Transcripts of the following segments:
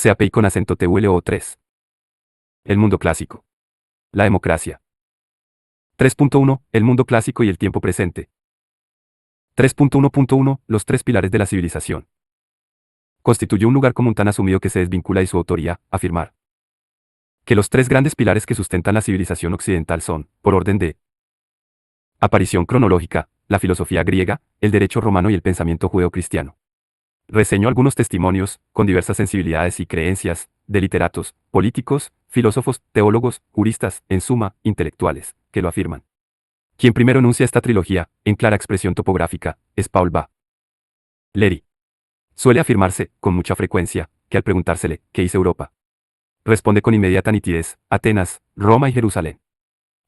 CAPI con acento TULO 3. El mundo clásico. La democracia. 3.1. El mundo clásico y el tiempo presente. 3.1.1. Los tres pilares de la civilización. Constituye un lugar común tan asumido que se desvincula de su autoría, afirmar que los tres grandes pilares que sustentan la civilización occidental son, por orden de aparición cronológica, la filosofía griega, el derecho romano y el pensamiento judeocristiano. Reseño algunos testimonios, con diversas sensibilidades y creencias, de literatos, políticos, filósofos, teólogos, juristas, en suma, intelectuales, que lo afirman. Quien primero enuncia esta trilogía, en clara expresión topográfica, es Paul Valéry. Suele afirmarse, con mucha frecuencia, que al preguntársele, ¿qué hizo Europa?, responde con inmediata nitidez, Atenas, Roma y Jerusalén.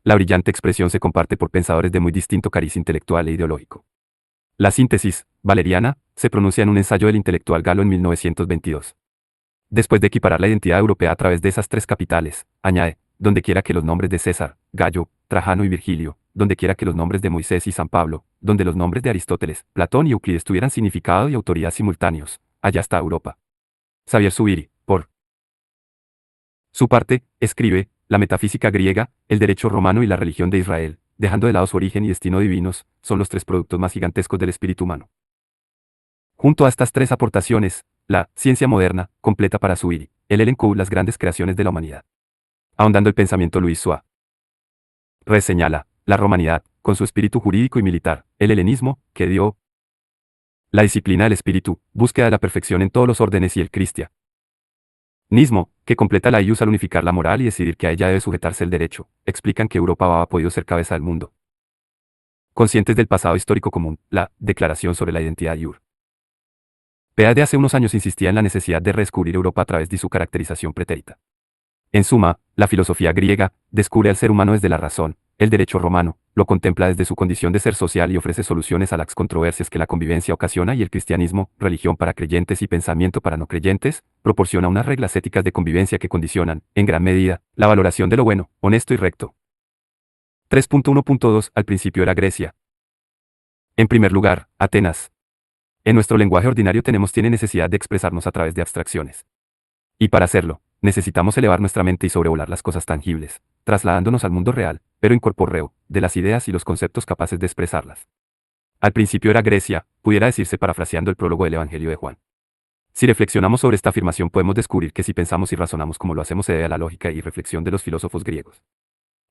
La brillante expresión se comparte por pensadores de muy distinto cariz intelectual e ideológico. La síntesis, valeriana, se pronuncia en un ensayo del intelectual galo en 1922. Después de equiparar la identidad europea a través de esas tres capitales, añade, dondequiera que los nombres de César, Gallo, Trajano y Virgilio, dondequiera que los nombres de Moisés y San Pablo, donde los nombres de Aristóteles, Platón y Euclides tuvieran significado y autoridad simultáneos, allá está Europa. Xavier Zubiri, por su parte, escribe, la metafísica griega, el derecho romano y la religión de Israel, dejando de lado su origen y destino divinos, son los tres productos más gigantescos del espíritu humano. Junto a estas tres aportaciones, la ciencia moderna completa para Zubiri el elenco las grandes creaciones de la humanidad. Ahondando el pensamiento, Luis Suárez reseñala la romanidad, con su espíritu jurídico y militar, el helenismo, que dio la disciplina del espíritu, búsqueda de la perfección en todos los órdenes, y el cristianismo, que completa la ius al unificar la moral y decidir que a ella debe sujetarse el derecho, explican que Europa ha podido ser cabeza del mundo. Conscientes del pasado histórico común, la Declaración sobre la Identidad Europea de hace unos años insistía en la necesidad de redescubrir Europa a través de su caracterización pretérita. En suma, la filosofía griega descubre al ser humano desde la razón, el derecho romano lo contempla desde su condición de ser social y ofrece soluciones a las controversias que la convivencia ocasiona, y el cristianismo, religión para creyentes y pensamiento para no creyentes, proporciona unas reglas éticas de convivencia que condicionan, en gran medida, la valoración de lo bueno, honesto y recto. 3.1.2. Al principio era Grecia. En primer lugar, Atenas. En nuestro lenguaje ordinario tiene necesidad de expresarnos a través de abstracciones. Y para hacerlo, necesitamos elevar nuestra mente y sobrevolar las cosas tangibles, trasladándonos al mundo real, pero incorpóreo, de las ideas y los conceptos capaces de expresarlas. Al principio era Grecia, pudiera decirse parafraseando el prólogo del Evangelio de Juan. Si reflexionamos sobre esta afirmación, podemos descubrir que si pensamos y razonamos como lo hacemos, se debe a la lógica y reflexión de los filósofos griegos.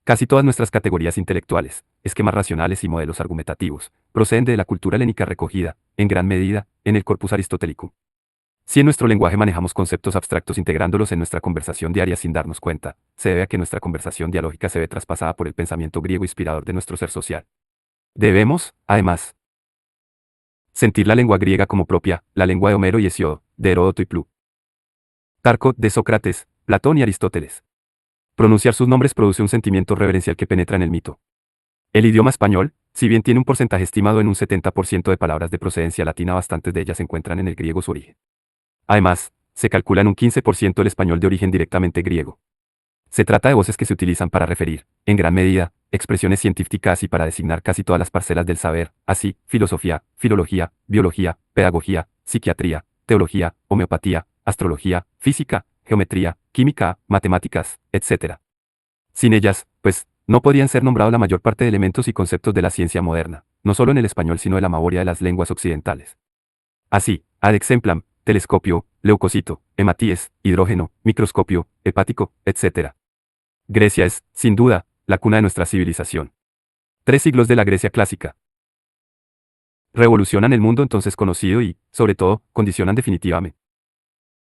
Casi todas nuestras categorías intelectuales, esquemas racionales y modelos argumentativos, proceden de la cultura helénica recogida, en gran medida, en el corpus aristotélico. Si en nuestro lenguaje manejamos conceptos abstractos integrándolos en nuestra conversación diaria sin darnos cuenta, se debe a que nuestra conversación dialógica se ve traspasada por el pensamiento griego inspirador de nuestro ser social. Debemos, además, sentir la lengua griega como propia, la lengua de Homero y Hesíodo, de Heródoto y Plutarco, de Sócrates, Platón y Aristóteles. Pronunciar sus nombres produce un sentimiento reverencial que penetra en el mito. El idioma español, si bien tiene un porcentaje estimado en un 70% de palabras de procedencia latina, bastantes de ellas se encuentran en el griego su origen. Además, se calcula en un 15% el español de origen directamente griego. Se trata de voces que se utilizan para referir, en gran medida, expresiones científicas y para designar casi todas las parcelas del saber, así, filosofía, filología, biología, pedagogía, psiquiatría, teología, homeopatía, astrología, física, geometría, química, matemáticas, etc. Sin ellas, pues, no podrían ser nombrados la mayor parte de elementos y conceptos de la ciencia moderna, no solo en el español sino en la mayoría de las lenguas occidentales. Así, ad exemplam, telescopio, leucocito, hematíes, hidrógeno, microscopio, hepático, etc. Grecia es, sin duda, la cuna de nuestra civilización. 3 siglos de la Grecia clásica revolucionan el mundo entonces conocido y, sobre todo, condicionan definitivamente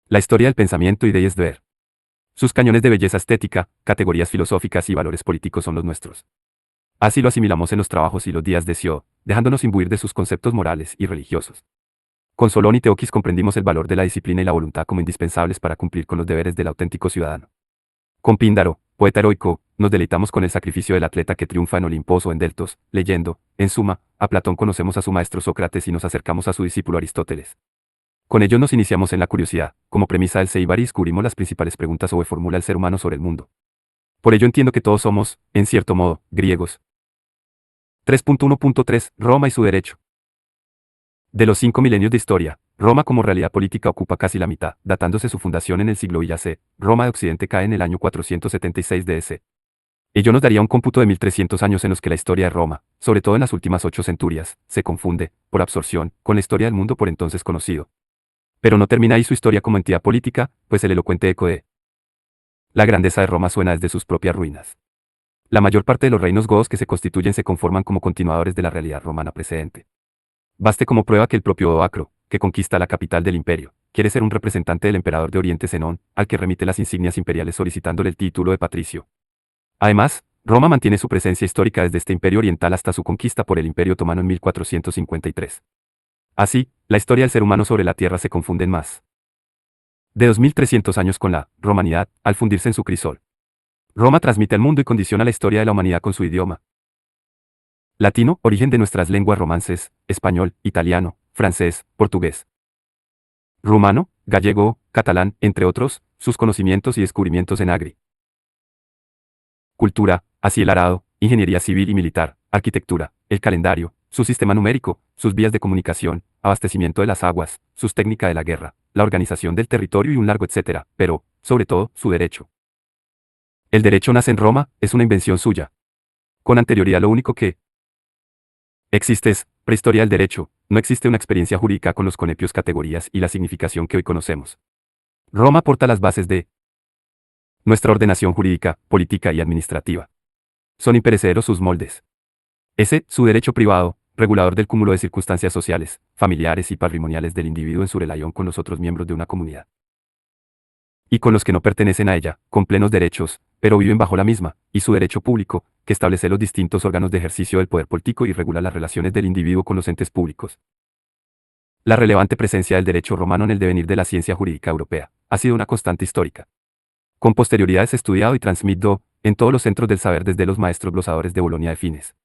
la historia del pensamiento y de ver. Sus cañones de belleza estética, categorías filosóficas y valores políticos son los nuestros. Así lo asimilamos en los trabajos y los días de Sió, dejándonos imbuir de sus conceptos morales y religiosos. Con Solón y Teoquis comprendimos el valor de la disciplina y la voluntad como indispensables para cumplir con los deberes del auténtico ciudadano. Con Píndaro, poeta heroico, nos deleitamos con el sacrificio del atleta que triunfa en Olimpos o en Deltos, leyendo, en suma, a Platón conocemos a su maestro Sócrates y nos acercamos a su discípulo Aristóteles. Con ellos nos iniciamos en la curiosidad, como premisa del Seibar, y descubrimos las principales preguntas o formula el ser humano sobre el mundo. Por ello entiendo que todos somos, en cierto modo, griegos. 3.1.3. Roma y su derecho. De los 5 milenios de historia, Roma como realidad política ocupa casi la mitad, datándose su fundación en el siglo I a C. Roma de Occidente cae en el año 476 d.C. Ello nos daría un cómputo de 1300 años en los que la historia de Roma, sobre todo en las últimas 8 centurias, se confunde, por absorción, con la historia del mundo por entonces conocido. Pero no termina ahí su historia como entidad política, pues el elocuente eco de la grandeza de Roma suena desde sus propias ruinas. La mayor parte de los reinos godos que se constituyen se conforman como continuadores de la realidad romana precedente. Baste como prueba que el propio Odoacro, que conquista la capital del imperio, quiere ser un representante del emperador de Oriente Zenón, al que remite las insignias imperiales solicitándole el título de patricio. Además, Roma mantiene su presencia histórica desde este imperio oriental hasta su conquista por el Imperio Otomano en 1453. Así, la historia del ser humano sobre la tierra se confunde en más de 2300 años con la romanidad, al fundirse en su crisol. Roma transmite al mundo y condiciona la historia de la humanidad con su idioma. Latino, origen de nuestras lenguas romances, español, italiano, francés, portugués. Rumano, gallego, catalán, entre otros, sus conocimientos y descubrimientos en agri. Cultura, así el arado, ingeniería civil y militar, arquitectura, el calendario, su sistema numérico, sus vías de comunicación, abastecimiento de las aguas, sus técnicas de la guerra, la organización del territorio y un largo etcétera, pero, sobre todo, su derecho. El derecho nace en Roma, es una invención suya. Con anterioridad lo único que existe es prehistoria del derecho, no existe una experiencia jurídica con los conepios categorías y la significación que hoy conocemos. Roma aporta las bases de nuestra ordenación jurídica, política y administrativa. Son imperecederos sus moldes. Ese, su derecho privado, regulador del cúmulo de circunstancias sociales, familiares y patrimoniales del individuo en su relación con los otros miembros de una comunidad. Y con los que no pertenecen a ella, con plenos derechos, pero viven bajo la misma, y su derecho público, que establece los distintos órganos de ejercicio del poder político y regula las relaciones del individuo con los entes públicos. La relevante presencia del derecho romano en el devenir de la ciencia jurídica europea ha sido una constante histórica. Con posterioridad es estudiado y transmitido en todos los centros del saber desde los maestros glosadores de Bolonia de fines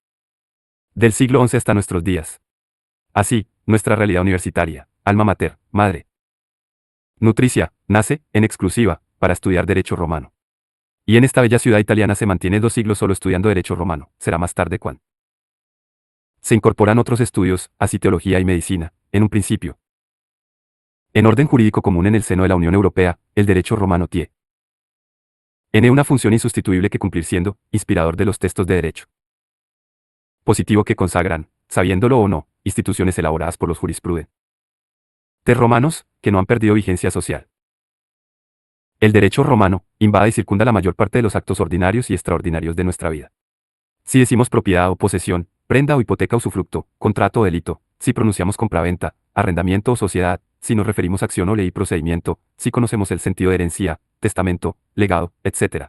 del siglo XI hasta nuestros días. Así, nuestra realidad universitaria, alma mater, madre nutricia, nace, en exclusiva, para estudiar derecho romano. Y en esta bella ciudad italiana se mantiene 2 siglos solo estudiando derecho romano, será más tarde cuando se incorporan otros estudios, así teología y medicina, en un principio. En orden jurídico común en el seno de la Unión Europea, el derecho romano tiene una función insustituible que cumplir siendo, inspirador de los textos de derecho positivo que consagran, sabiéndolo o no, instituciones elaboradas por los jurisprudentes romanos, que no han perdido vigencia social. El derecho romano invade y circunda la mayor parte de los actos ordinarios y extraordinarios de nuestra vida. Si decimos propiedad o posesión, prenda o hipoteca o usufructo, contrato o delito, si pronunciamos compraventa, arrendamiento o sociedad, si nos referimos a acción o ley y procedimiento, si conocemos el sentido de herencia, testamento, legado, etc.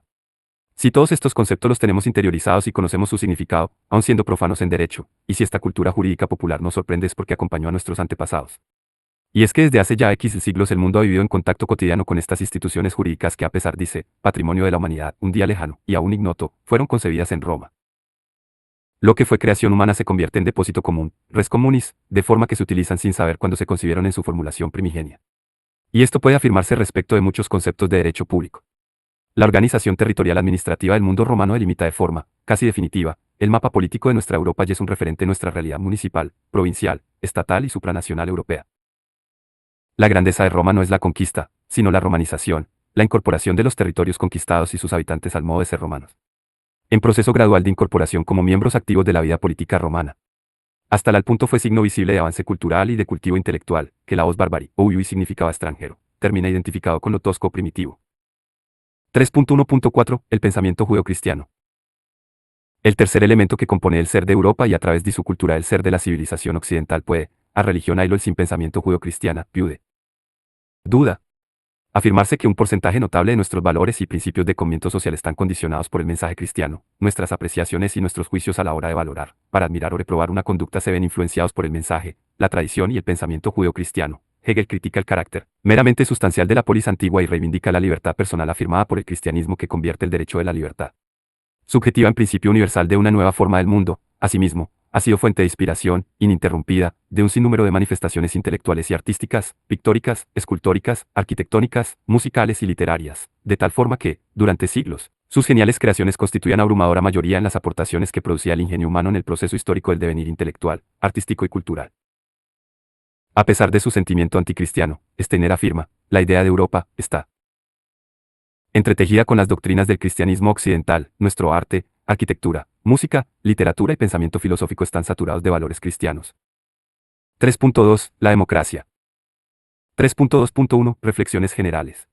Si todos estos conceptos los tenemos interiorizados y conocemos su significado, aun siendo profanos en derecho, y si esta cultura jurídica popular nos sorprende es porque acompañó a nuestros antepasados. Y es que desde hace ya X siglos el mundo ha vivido en contacto cotidiano con estas instituciones jurídicas que a pesar dice, patrimonio de la humanidad, un día lejano, y aún ignoto, fueron concebidas en Roma. Lo que fue creación humana se convierte en depósito común, res communis, de forma que se utilizan sin saber cuándo se concibieron en su formulación primigenia. Y esto puede afirmarse respecto de muchos conceptos de derecho público. La organización territorial administrativa del mundo romano delimita de forma, casi definitiva, el mapa político de nuestra Europa y es un referente en nuestra realidad municipal, provincial, estatal y supranacional europea. La grandeza de Roma no es la conquista, sino la romanización, la incorporación de los territorios conquistados y sus habitantes al modo de ser romanos. En proceso gradual de incorporación como miembros activos de la vida política romana. Hasta el punto fue signo visible de avance cultural y de cultivo intelectual, que la voz bárbari, o uy significaba extranjero, termina identificado con lo tosco primitivo. 3.1.4 El pensamiento judeocristiano. El tercer elemento que compone el ser de Europa y a través de su cultura el ser de la civilización occidental puede, a religión haylo el sin pensamiento judeocristiana, piude. Duda. Afirmarse que un porcentaje notable de nuestros valores y principios de conveniente social están condicionados por el mensaje cristiano, nuestras apreciaciones y nuestros juicios a la hora de valorar, para admirar o reprobar una conducta se ven influenciados por el mensaje, la tradición y el pensamiento judeocristiano. Hegel critica el carácter meramente sustancial de la polis antigua y reivindica la libertad personal afirmada por el cristianismo que convierte el derecho de la libertad subjetiva en principio universal de una nueva forma del mundo. Asimismo, ha sido fuente de inspiración, ininterrumpida, de un sinnúmero de manifestaciones intelectuales y artísticas, pictóricas, escultóricas, arquitectónicas, musicales y literarias, de tal forma que, durante siglos, sus geniales creaciones constituían abrumadora mayoría en las aportaciones que producía el ingenio humano en el proceso histórico del devenir intelectual, artístico y cultural. A pesar de su sentimiento anticristiano, Steiner afirma, la idea de Europa está entretejida con las doctrinas del cristianismo occidental. Nuestro arte, arquitectura, música, literatura y pensamiento filosófico están saturados de valores cristianos. 3.2. La democracia. 3.2.1. Reflexiones generales.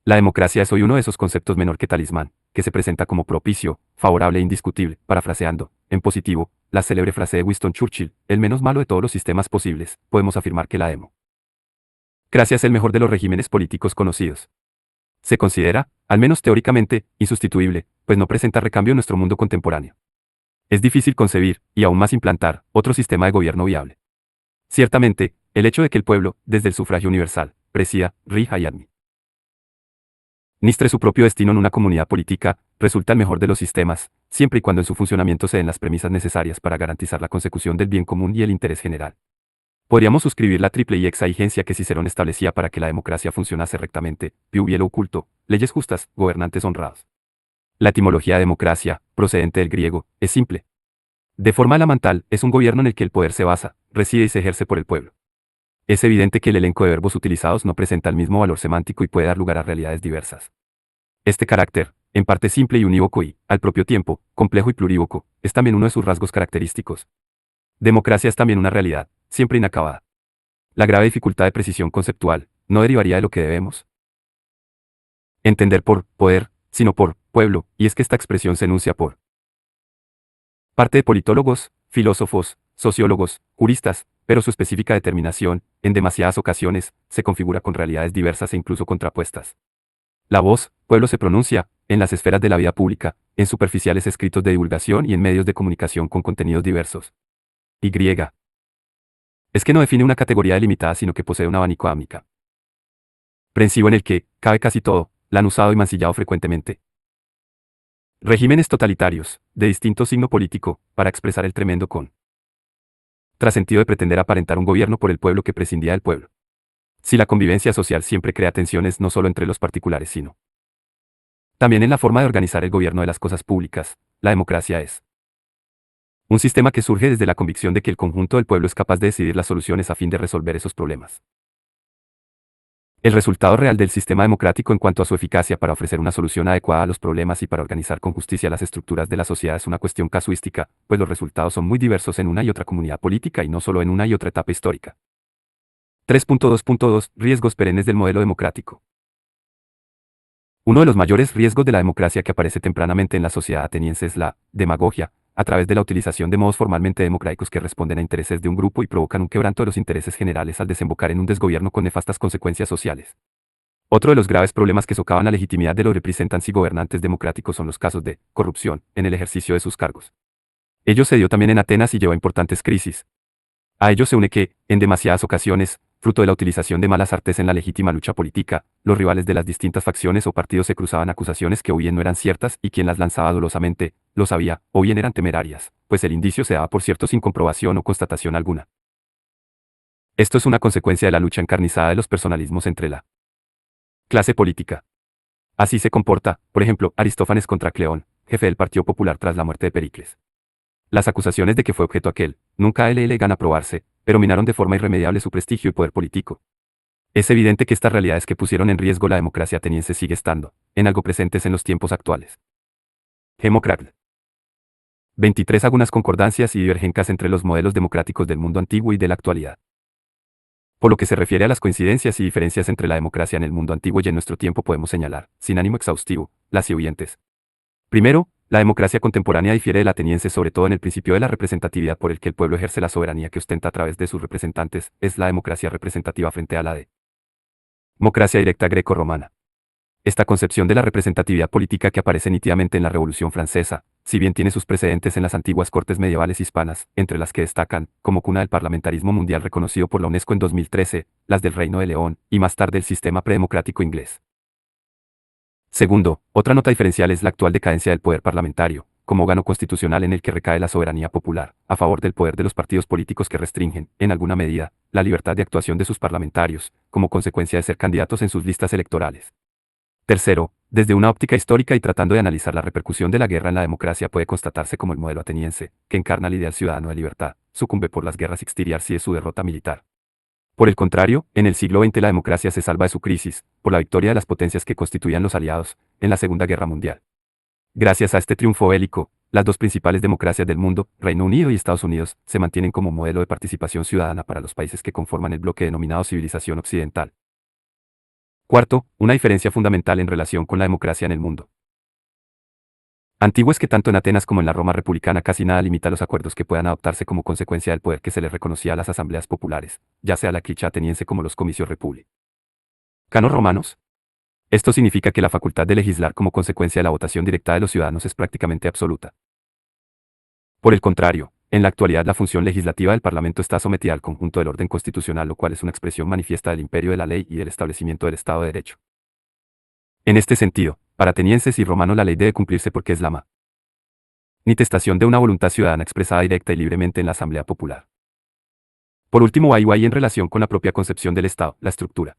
La democracia es hoy uno de esos conceptos menor que talismán, que se presenta como propicio, favorable e indiscutible, parafraseando, en positivo, la célebre frase de Winston Churchill, el menos malo de todos los sistemas posibles, podemos afirmar que la democracia es el mejor de los regímenes políticos conocidos. Se considera, al menos teóricamente, insustituible, pues no presenta recambio en nuestro mundo contemporáneo. Es difícil concebir, y aún más implantar, otro sistema de gobierno viable. Ciertamente, el hecho de que el pueblo, desde el sufragio universal, presida, rija y administre su propio destino en una comunidad política, resulta el mejor de los sistemas, siempre y cuando en su funcionamiento se den las premisas necesarias para garantizar la consecución del bien común y el interés general. Podríamos suscribir la triple y exigencia que Cicerón establecía para que la democracia funcionase rectamente, più bien oculto, leyes justas, gobernantes honrados. La etimología de democracia, procedente del griego, es simple. De forma elemental, es un gobierno en el que el poder se basa, reside y se ejerce por el pueblo. Es evidente que el elenco de verbos utilizados no presenta el mismo valor semántico y puede dar lugar a realidades diversas. Este carácter, en parte simple y unívoco y, al propio tiempo, complejo y plurívoco, es también uno de sus rasgos característicos. Democracia es también una realidad, siempre inacabada. La grave dificultad de precisión conceptual, no derivaría de lo que debemos entender por poder, sino por pueblo, y es que esta expresión se enuncia por parte de politólogos, filósofos, sociólogos, juristas, pero su específica determinación, en demasiadas ocasiones, se configura con realidades diversas e incluso contrapuestas. La voz, pueblo se pronuncia, en las esferas de la vida pública, en superficiales escritos de divulgación y en medios de comunicación con contenidos diversos. Y. Es que no define una categoría delimitada sino que posee un abanico ámica comprensivo en el que cabe casi todo, lanuzado y mancillado frecuentemente. Regímenes totalitarios, de distinto signo político, para expresar el tremendo contrasentido de pretender aparentar un gobierno por el pueblo que prescindía del pueblo. Si la convivencia social siempre crea tensiones no solo entre los particulares sino también en la forma de organizar el gobierno de las cosas públicas, la democracia es un sistema que surge desde la convicción de que el conjunto del pueblo es capaz de decidir las soluciones a fin de resolver esos problemas. El resultado real del sistema democrático en cuanto a su eficacia para ofrecer una solución adecuada a los problemas y para organizar con justicia las estructuras de la sociedad es una cuestión casuística, pues los resultados son muy diversos en una y otra comunidad política y no solo en una y otra etapa histórica. 3.2.2 Riesgos perennes del modelo democrático. Uno de los mayores riesgos de la democracia que aparece tempranamente en la sociedad ateniense es la demagogia, a través de la utilización de modos formalmente democráticos que responden a intereses de un grupo y provocan un quebranto de los intereses generales al desembocar en un desgobierno con nefastas consecuencias sociales. Otro de los graves problemas que socavan la legitimidad de los representantes y gobernantes democráticos son los casos de corrupción en el ejercicio de sus cargos. Ello se dio también en Atenas y llevó a importantes crisis. A ello se une que, en demasiadas ocasiones, fruto de la utilización de malas artes en la legítima lucha política, los rivales de las distintas facciones o partidos se cruzaban acusaciones que o bien no eran ciertas y quien las lanzaba dolosamente, lo sabía, o bien eran temerarias, pues el indicio se daba por cierto sin comprobación o constatación alguna. Esto es una consecuencia de la lucha encarnizada de los personalismos entre la clase política. Así se comporta, por ejemplo, Aristófanes contra Cleón, jefe del Partido Popular tras la muerte de Pericles. Las acusaciones de que fue objeto aquel, nunca llegan a probarse, pero minaron de forma irremediable su prestigio y poder político. Es evidente que estas realidades que pusieron en riesgo la democracia ateniense sigue estando, en algo presentes en los tiempos actuales. Democracia. 23 algunas concordancias y divergencias entre los modelos democráticos del mundo antiguo y de la actualidad. Por lo que se refiere a las coincidencias y diferencias entre la democracia en el mundo antiguo y en nuestro tiempo podemos señalar, sin ánimo exhaustivo, las siguientes. Primero, la democracia contemporánea difiere de la ateniense sobre todo en el principio de la representatividad por el que el pueblo ejerce la soberanía que ostenta a través de sus representantes, es la democracia representativa frente a la democracia directa greco-romana. Esta concepción de la representatividad política que aparece nítidamente en la Revolución Francesa, si bien tiene sus precedentes en las antiguas cortes medievales hispanas, entre las que destacan, como cuna del parlamentarismo mundial reconocido por la UNESCO en 2013, las del Reino de León, y más tarde el sistema predemocrático inglés. Segundo, otra nota diferencial es la actual decadencia del poder parlamentario, como órgano constitucional en el que recae la soberanía popular, a favor del poder de los partidos políticos que restringen, en alguna medida, la libertad de actuación de sus parlamentarios, como consecuencia de ser candidatos en sus listas electorales. Tercero, Desde una óptica histórica y tratando de analizar la repercusión de la guerra en la democracia puede constatarse como el modelo ateniense, que encarna el ideal ciudadano de libertad, sucumbe por las guerras extiriarsi de su derrota militar. Por el contrario, en el siglo XX la democracia se salva de su crisis, por la victoria de las potencias que constituían los aliados, en la Segunda Guerra Mundial. Gracias a este triunfo bélico, las dos principales democracias del mundo, Reino Unido y Estados Unidos, se mantienen como modelo de participación ciudadana para los países que conforman el bloque denominado civilización occidental. Cuarto, una diferencia fundamental en relación con la democracia en el mundo. Antiguo es que tanto en Atenas como en la Roma republicana casi nada limita los acuerdos que puedan adoptarse como consecuencia del poder que se les reconocía a las asambleas populares, ya sea la clicha ateniense como los comicios republicanos romanos. Esto significa que la facultad de legislar como consecuencia de la votación directa de los ciudadanos es prácticamente absoluta. Por el contrario, en la actualidad la función legislativa del Parlamento está sometida al conjunto del orden constitucional, lo cual es una expresión manifiesta del imperio de la ley y del establecimiento del Estado de Derecho. En este sentido, para atenienses y romanos la ley debe cumplirse porque es la manifestación de una voluntad ciudadana expresada directa y libremente en la Asamblea Popular. Por último, hay en relación con la propia concepción del Estado, la estructura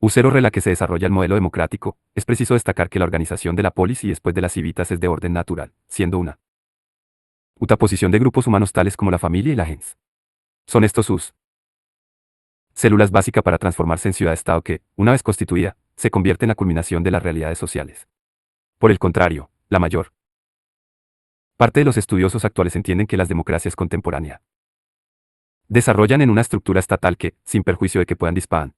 U0 la que se desarrolla el modelo democrático, es preciso destacar que la organización de la polis y después de las civitas es de orden natural, siendo una utaposición de grupos humanos tales como la familia y la gens. Son estos sus células básicas para transformarse en ciudad-estado que, una vez constituida, se convierte en la culminación de las realidades sociales. Por el contrario, la mayor parte de los estudiosos actuales entienden que las democracias contemporáneas desarrollan en una estructura estatal que, sin perjuicio de que puedan disparar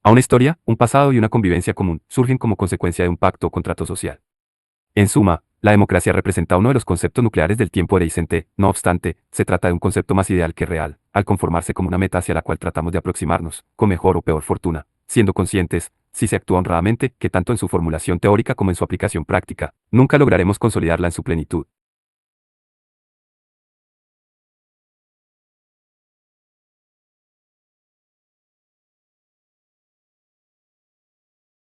a una historia, un pasado y una convivencia común, surgen como consecuencia de un pacto o contrato social. En suma, la democracia representa uno de los conceptos nucleares del tiempo deicente, no obstante, se trata de un concepto más ideal que real, al conformarse como una meta hacia la cual tratamos de aproximarnos, con mejor o peor fortuna, siendo conscientes, si se actúa honradamente, que tanto en su formulación teórica como en su aplicación práctica, nunca lograremos consolidarla en su plenitud.